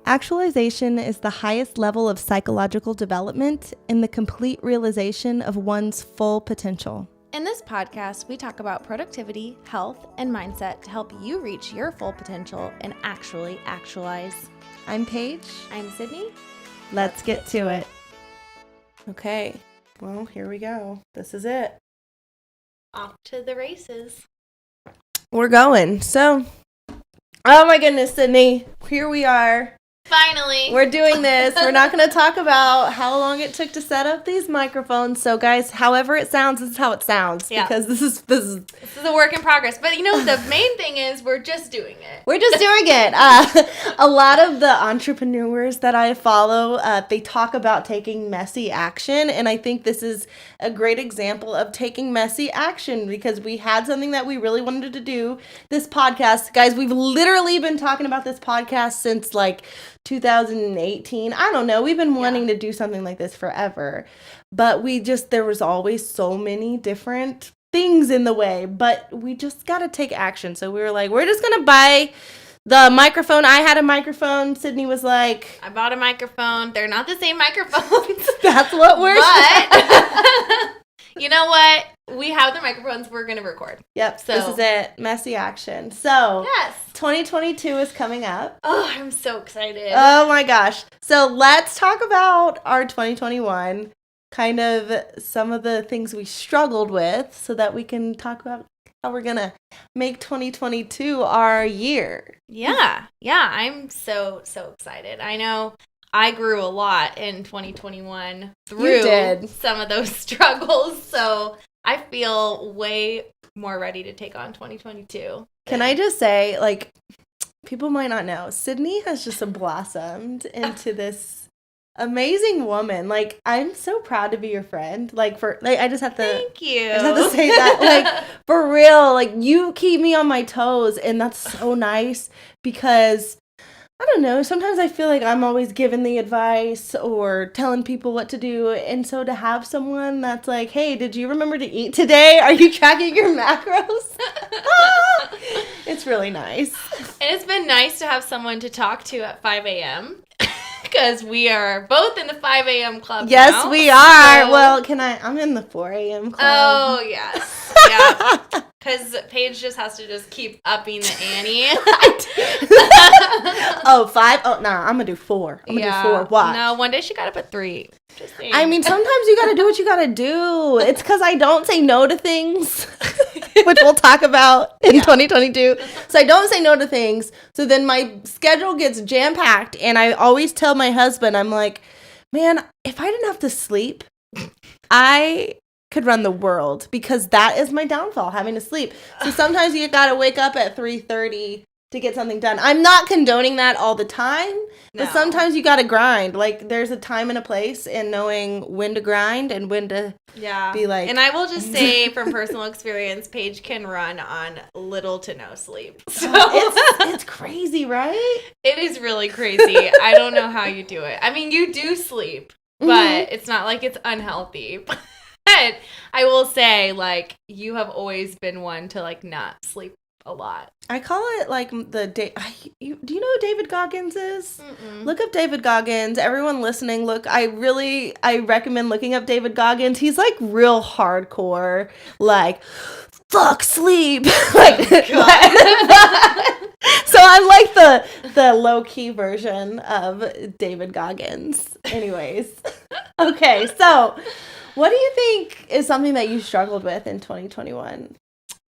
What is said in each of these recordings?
Actualization is the highest level of psychological development and the complete realization of one's full potential. In this podcast, we talk about productivity, health, and mindset to help you reach your full potential and actually actualize. I'm Paige. I'm Sydney. Let's get to it. Okay, well, here we go. This is it. Off to the races. We're going. So, oh my goodness, Sydney, here we are. Finally. We're doing this. We're not going to talk about how long it took to set up these microphones. So, guys, however it sounds, this is how it sounds. Yeah. Because this is a work in progress. But, the main thing is we're just doing it. We're just doing it. A lot of the entrepreneurs that I follow, they talk about taking messy action. And I think this is a great example of taking messy action because we had something that we really wanted to do. This podcast, guys, we've literally been talking about this podcast since 2018. I don't know. We've been wanting to do something like this forever. But there was always so many different things in the way, but we just got to take action. So we were like, we're just going to buy the microphone. I had a microphone. Sydney was like, I bought a microphone. They're not the same microphones. That's what we're But you know what? We have the microphones. We're going to record. Yep. So this is it. Messy action. So yes. 2022 is coming up. Oh, I'm so excited. Oh my gosh. So let's talk about our 2021, kind of some of the things we struggled with so that we can talk about how we're going to make 2022 our year. Yeah. I'm so excited. I know I grew a lot in 2021 through some of those struggles. So I feel way more ready to take on 2022. Can I just say, people might not know, Sydney has just blossomed into this amazing woman. I'm so proud to be your friend. I just have to. Thank you. I just have to say that. For real. You keep me on my toes, and that's so nice because I don't know. Sometimes I feel like I'm always giving the advice or telling people what to do. And so to have someone that's like, hey, did you remember to eat today? Are you tracking your macros? It's really nice. And it's been nice to have someone to talk to at 5 a.m. because we are both in the 5 a.m. club Yes, now, we are. so. Well, I'm in the 4 a.m. club. Oh, yes. Yeah. Because Paige just has to keep upping the ante. 5? Oh, no, I'm going to do 4. I'm going to do 4. Watch. No, one day she got up at 3. Just saying. I mean, sometimes you got to do what you got to do. It's because I don't say no to things, which we'll talk about in 2022. So I don't say no to things. So then my schedule gets jam-packed, and I always tell my husband, I'm like, man, if I didn't have to sleep, I could run the world because that is my downfall, having to sleep. So sometimes you got to wake up at 3:30 to get something done. I'm not condoning that all the time, but sometimes you got to grind. There's a time and a place in knowing when to grind and when to be like. And I will just say from personal experience, Paige can run on little to no sleep. So it's crazy, right? It is really crazy. I don't know how you do it. I mean, you do sleep, but it's not like it's unhealthy. But I will say, you have always been one to, not sleep a lot. I call it, do you know who David Goggins is? Mm-mm. Look up David Goggins. Everyone listening, I recommend looking up David Goggins. He's, real hardcore, fuck sleep. So I'm, the low-key version of David Goggins. Anyways. Okay, so what do you think is something that you struggled with in 2021?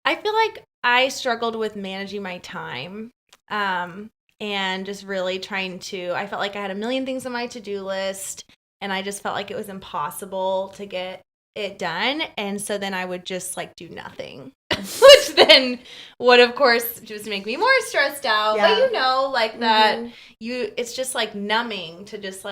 I feel like I struggled with managing my time and just really trying to, I felt like I had a million things on my to-do list and I just felt like it was impossible to get it done. And so then I would just do nothing, which then would of course just make me more stressed out. Yeah. But that it's just numbing to just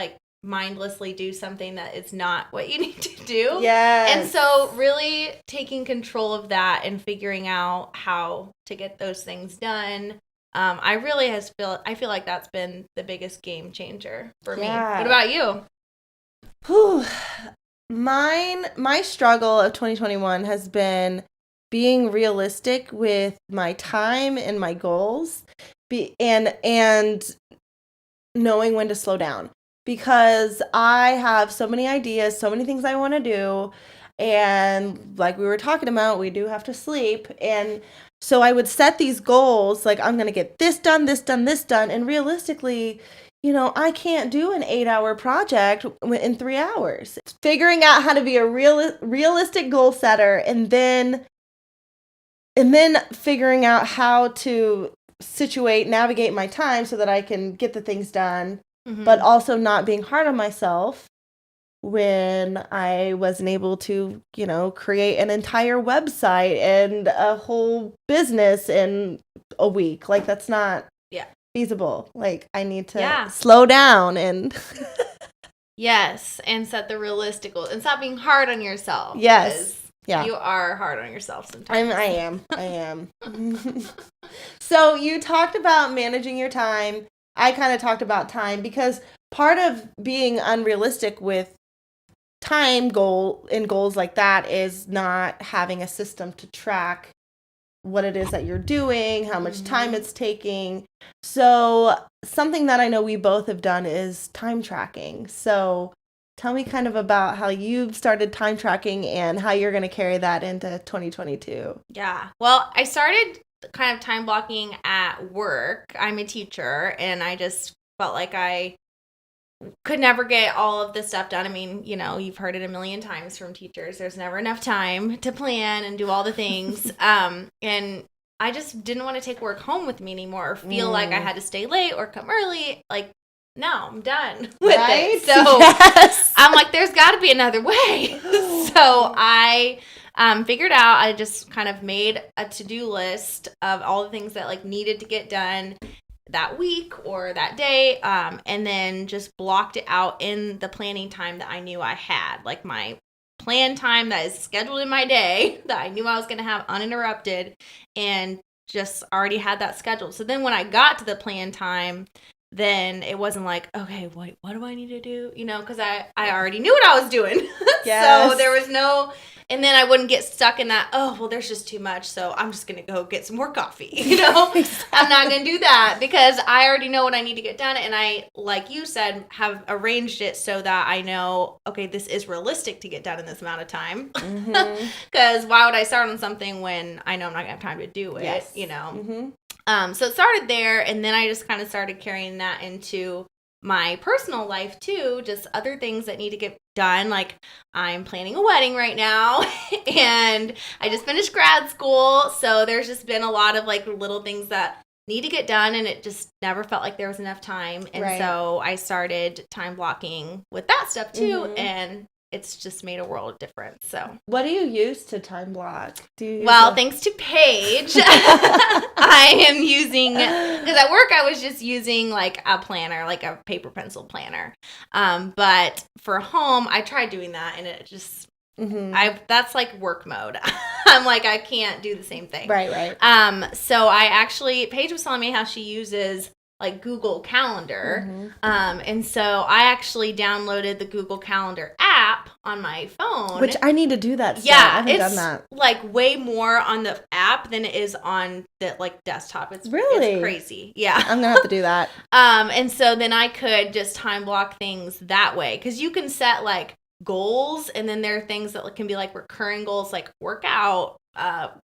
mindlessly do something that is not what you need to do. Yes. And so really taking control of that and figuring out how to get those things done. I feel like that's been the biggest game changer for me. What about you? Whew. My struggle of 2021 has been being realistic with my time and my goals and knowing when to slow down, because I have so many ideas, so many things I want to do. And like we were talking about, we do have to sleep. And so I would set these goals, like I'm going to get this done, this done, this done. And realistically, I can't do an 8-hour project in 3 hours. Figuring out how to be a realistic goal setter, and then figuring out how to navigate my time so that I can get the things done, but also not being hard on myself when I wasn't able to, create an entire website and a whole business in a week. Like, that's not feasible. Like, I need to slow down and yes, and set the realistic goals and stop being hard on yourself. Yes. Yeah. You are hard on yourself sometimes. I am. So you talked about managing your time. I kind of talked about time, because part of being unrealistic with goals like that is not having a system to track what it is that you're doing, how much time it's taking. So something that I know we both have done is time tracking. So tell me kind of about how you started time tracking and how you're going to carry that into 2022. Yeah. Well, I started kind of time blocking at work. I'm a teacher, and I just felt like I could never get all of this stuff done. I mean, you've heard it a million times from teachers. There's never enough time to plan and do all the things. And I just didn't want to take work home with me anymore, or feel like I had to stay late or come early. Like, no, I'm done with it. So I'm like, there's got to be another way. So I figured out, I just kind of made a to-do list of all the things that like needed to get done that week or that day, and then just blocked it out in the planning time that I knew I had, like my plan time that is scheduled in my day that I knew I was going to have uninterrupted, and just already had that scheduled. So then when I got to the plan time, then it wasn't like, okay, wait, what do I need to do? Because I already knew what I was doing. Yes. So there was no, and then I wouldn't get stuck in that, oh, well, there's just too much, so I'm just going to go get some more coffee, Exactly. I'm not going to do that, because I already know what I need to get done, and I, like you said, have arranged it so that I know, okay, this is realistic to get done in this amount of time, because why would I start on something when I know I'm not going to have time to do it, So it started there, and then I just kind of started carrying that into my personal life too, just other things that need to get done. Like, I'm planning a wedding right now, and I just finished grad school, so there's just been a lot of like little things that need to get done, and it just never felt like there was enough time. And so I started time blocking with that stuff too, and it's just made a world of difference. So what do you use to time block? Thanks to Paige, I am using, because at work I was just using like a planner, like a paper pencil planner. But for home, I tried doing that, and it just, that's like work mode. I'm like, I can't do the same thing. Right. So Paige was telling me how she uses like Google Calendar. And so I actually downloaded the Google Calendar app on my phone. Which I need to do that still. Yeah, I haven't done that. Like way more on the app than it is on the like desktop. It's crazy. Yeah. I'm gonna have to do that. And so then I could just time block things that way. Because you can set like goals, and then there are things that can be like recurring goals, like work out,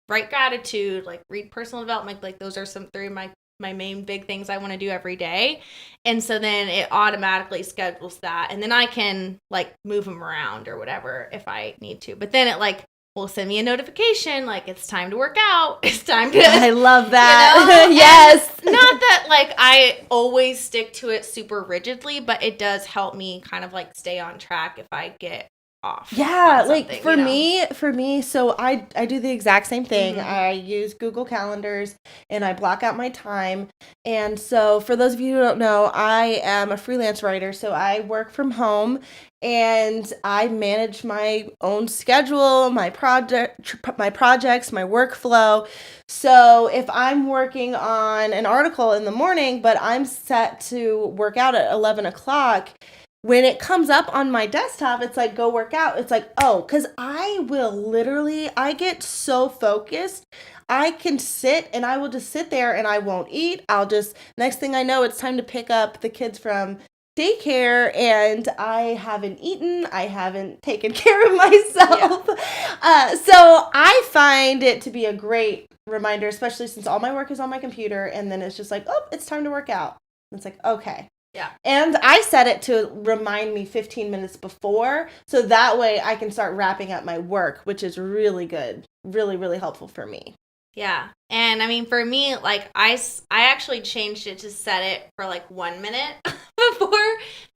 write gratitude, like read personal development. Like those are three of my main big things I want to do every day. And so then it automatically schedules that, and then I can like move them around or whatever if I need to. But then it like will send me a notification like it's time to work out. It's time to I love that. Yes. Not that like I always stick to it super rigidly, but it does help me kind of like stay on track if I get off. Yeah, like for me, so I do the exact same thing. I use Google Calendars, and I block out my time. And so for those of you who don't know, I am a freelance writer, so I work from home, and I manage my own schedule, my projects, my workflow. So if I'm working on an article in the morning, but I'm set to work out at 11 o'clock, when it comes up on my desktop, it's like, go work out. It's like, oh, because I get so focused I can sit and I will just sit there and I won't eat. Next thing I know, it's time to pick up the kids from daycare and I haven't eaten. I haven't taken care of myself. Yeah. So I find it to be a great reminder, especially since all my work is on my computer and then it's just like, oh, it's time to work out. It's like, okay. Yeah. And I set it to remind me 15 minutes before, so that way I can start wrapping up my work, which is really good, really, really helpful for me. Yeah. And I mean, for me, like I actually changed it to set it for like 1 minute before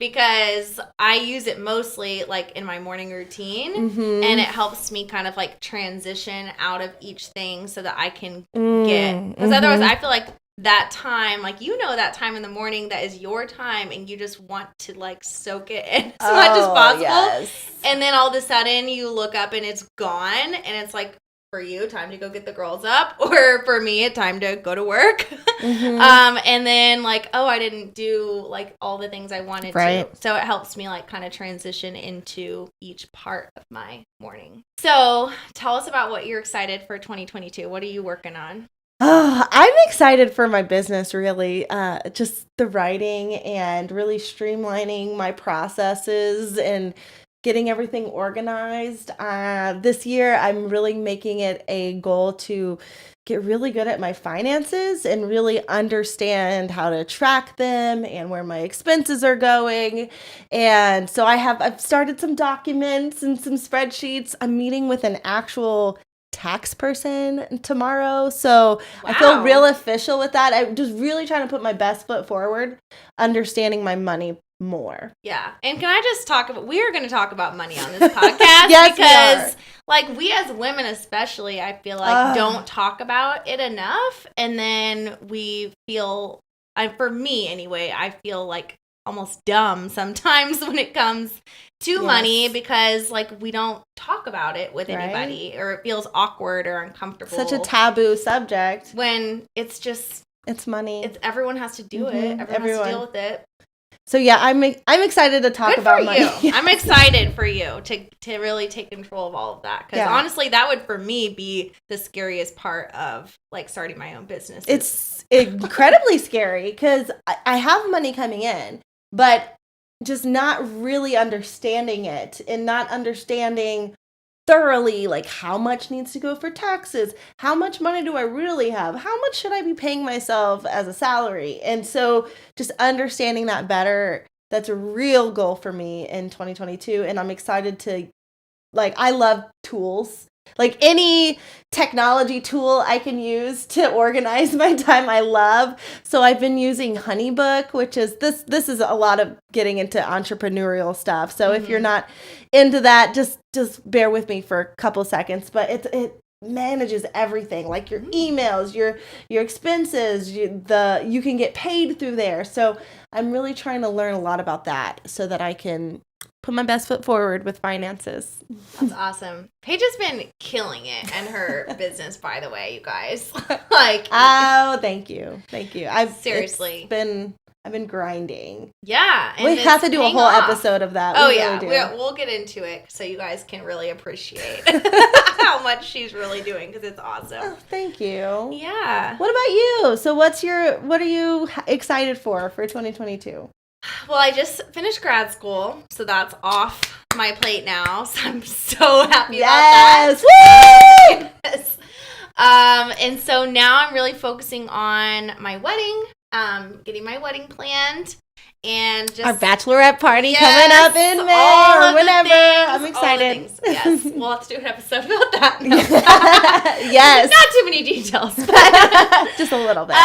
because I use it mostly like in my morning routine and it helps me kind of like transition out of each thing so that I can get, because otherwise I feel like that time, like, that time in the morning that is your time and you just want to like soak it in as much as possible. Yes. And then all of a sudden you look up and it's gone and it's like, for you, time to go get the girls up, or for me, time to go to work. And then like, oh, I didn't do like all the things I wanted to. So it helps me like kind of transition into each part of my morning. So tell us about what you're excited for 2022. What are you working on? I'm excited for my business, really. Just the writing and really streamlining my processes and getting everything organized. This year, I'm really making it a goal to get really good at my finances and really understand how to track them and where my expenses are going. And so I've started some documents and some spreadsheets. I'm meeting with an actual tax person tomorrow, so I feel real official with that. I'm just really trying to put my best foot forward, understanding my money more. Yeah. And can I just we are going to talk about money on this podcast. Yes, because like we as women especially, I feel like don't talk about it enough, and then we feel, for me anyway, I feel like almost dumb sometimes when it comes to money because like we don't talk about it with anybody, or it feels awkward or uncomfortable. Such a taboo subject when it's money. Everyone has to do it. Everyone has to deal with it. So yeah, I'm excited to talk about money. Yes. I'm excited for you to really take control of all of that, because honestly, that would for me be the scariest part of like starting my own business. It's incredibly scary because I have money coming in, but just not really understanding it and not understanding thoroughly like how much needs to go for taxes, how much money do I really have, how much should I be paying myself as a salary. And so just understanding that better, that's a real goal for me in 2022. And I'm excited to, like, I love tools. Like any technology tool I can use to organize my time, I love. So I've been using HoneyBook, which is this is a lot of getting into entrepreneurial stuff. So if you're not into that, just bear with me for a couple seconds. But it manages everything, like your emails, your expenses, you can get paid through there. So I'm really trying to learn a lot about that so that I can put my best foot forward with finances. That's awesome. Paige has been killing it in her business, by the way, you guys. Like, oh, thank you. Seriously, I've been grinding. Yeah, and we have to do a whole episode of that. We'll get into it so you guys can really appreciate how much she's really doing, because it's awesome. Oh, thank you. Yeah. What about you? So what are you excited for 2022? Well, I just finished grad school, so that's off my plate now. So I'm so happy about that. Woo! Yes. And so now I'm really focusing on my wedding, getting my wedding planned, and just our bachelorette party coming up in May or whenever. I'm excited. Yes, we'll have to do an episode about that. No. Yes, not too many details, just a little bit.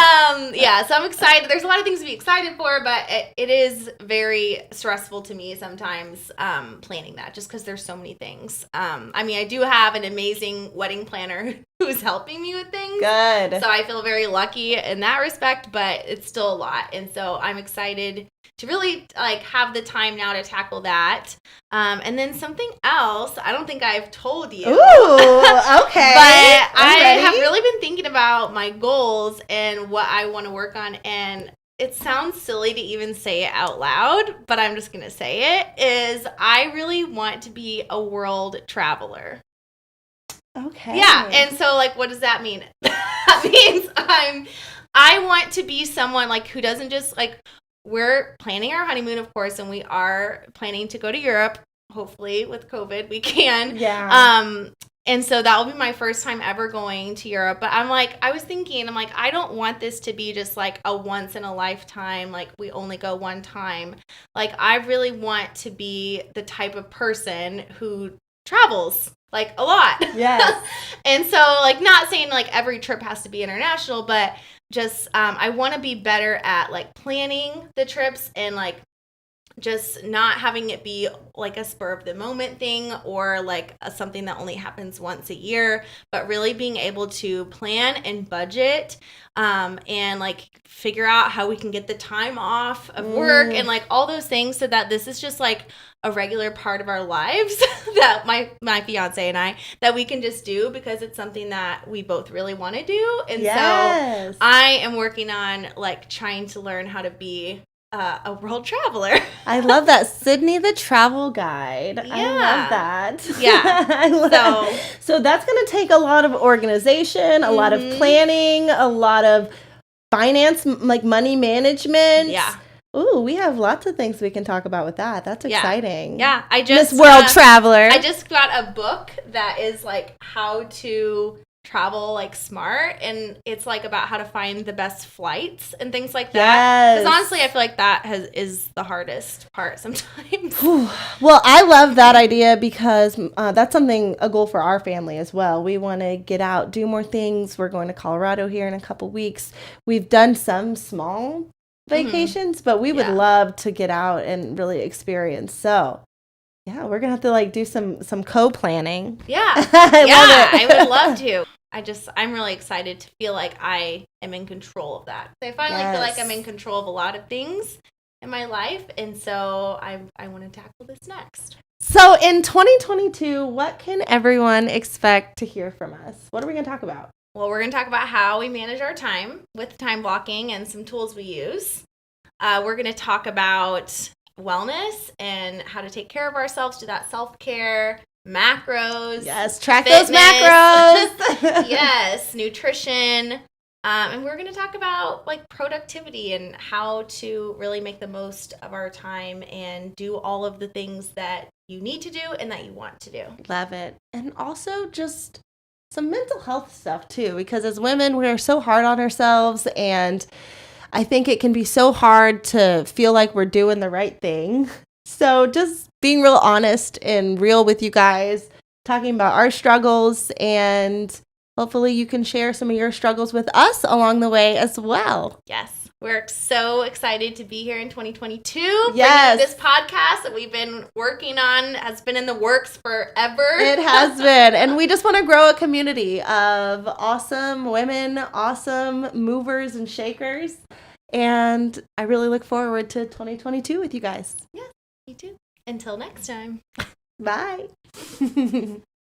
Yeah, so I'm excited. There's a lot of things to be excited for, but it is very stressful to me sometimes planning that, just because there's so many things. I mean, I do have an amazing wedding planner who's helping me with things. Good. So I feel very lucky in that respect, but it's still a lot. And so I'm excited to really like have the time now to tackle that. And then something else, I don't think I've told you. Ooh, okay. But I have really been thinking about my goals and what I want to work on. And it sounds silly to even say it out loud, but I'm just going to say it, is I really want to be a world traveler. Okay. Yeah, and so like, what does that mean? That means I want to be someone like who doesn't just like, we're planning our honeymoon, of course, and we are planning to go to Europe. Hopefully, with COVID, we can. Yeah. And so that will be my first time ever going to Europe. But I was thinking, I'm like, I don't want this to be just like a once in a lifetime, like we only go one time. Like, I really want to be the type of person who travels like a lot. Yes. And so, like, not saying like every trip has to be international, but just I want to be better at like planning the trips and like just not having it be like a spur of the moment thing or like something that only happens once a year, but really being able to plan and budget and like figure out how we can get the time off of work and like all those things so that this is just like a regular part of our lives that my fiance and I that we can just do because it's something that we both really want to do. And Yes. so I am working on like trying to learn how to be a world traveler. I love that. Sydney the travel guide. I Yeah. love that. Yeah. I love So that's going to take a lot of organization, a lot of planning, a lot of finance, like money management. Yeah. Ooh, we have lots of things we can talk about with that. That's exciting. Yeah. I just Miss World Traveler. I just got a book that is like how to travel like smart, and it's like about how to find the best flights and things like that. Because honestly, I feel like that is the hardest part sometimes. Well, I love that idea because that's a goal for our family as well. We want to get out, do more things. We're going to Colorado here in a couple weeks. We've done some small vacations, but we would love to get out and really experience. So yeah, we're gonna have to like do some co-planning. Yeah. Love it. I would love to. I'm really excited to feel like I am in control of that. I finally feel like I'm in control of a lot of things in my life, and so I want to tackle this next. So in 2022, what can everyone expect to hear from us? What are we going to talk about? Well, we're going to talk about how we manage our time with time blocking and some tools we use. We're going to talk about wellness and how to take care of ourselves, do that self-care, macros. Yes, track fitness, those macros. Yes, nutrition. And we're going to talk about like productivity and how to really make the most of our time and do all of the things that you need to do and that you want to do. Love it. And also just some mental health stuff too, because as women, we are so hard on ourselves, and I think it can be so hard to feel like we're doing the right thing. So just being real honest and real with you guys, talking about our struggles, and hopefully you can share some of your struggles with us along the way as well. Yes. We're so excited to be here in 2022. Yes. This podcast that we've been working on has been in the works forever. It has been. And we just want to grow a community of awesome women, awesome movers and shakers. And I really look forward to 2022 with you guys. Yeah, me too. Until next time. Bye.